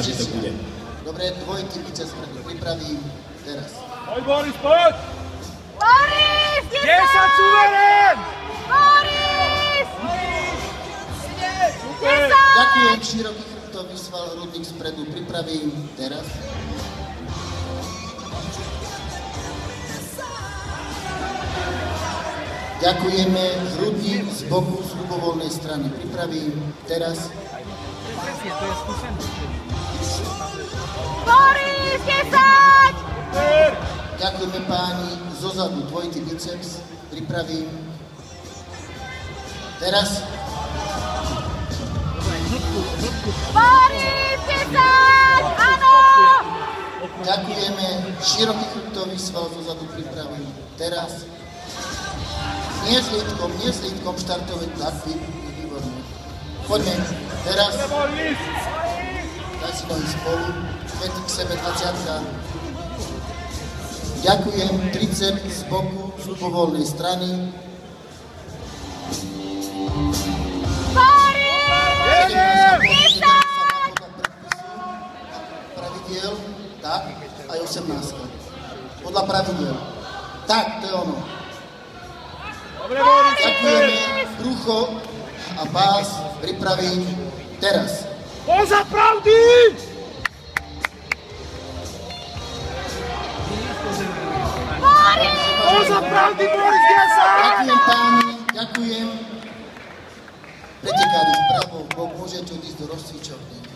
že to bude. Dobre, dvojky biceps predu pripravím. Teraz. Poď Boris, poď! Boris, 10 suverén! Boris! 10! Ďakujem, široký chrbtový sval, hrudník spredu pripravím. Teraz. Ďakujeme, hrudník z boku, z ľubovoľnej strany pripravím. Teraz. Boris, 10! Ďakujeme páni, zozadu dvojitý biceps pripravím. Teraz. Boris, 10! Áno! Ďakujeme, široký chrbtový sval zozadu pripravím. Teraz. Nie s lítkom, štartovať tak, výborné. Poďme, teraz. Daj si nohy spolu, pety k sebe, 20. Ďakujem, triceps z boku, z ľubovoľnej strany. Boris! 10! Pravidiel, tak, aj 18. Podľa pravidiel. Tak, to je ono. Ďakujeme, brucho a pás pripravím teraz. Poza pravdy! Boris! Poza pravdy, Boris, 10! Ďakujem páni, ďakujem. Pretekári vpravo, môžete odísť do rozcvičovne.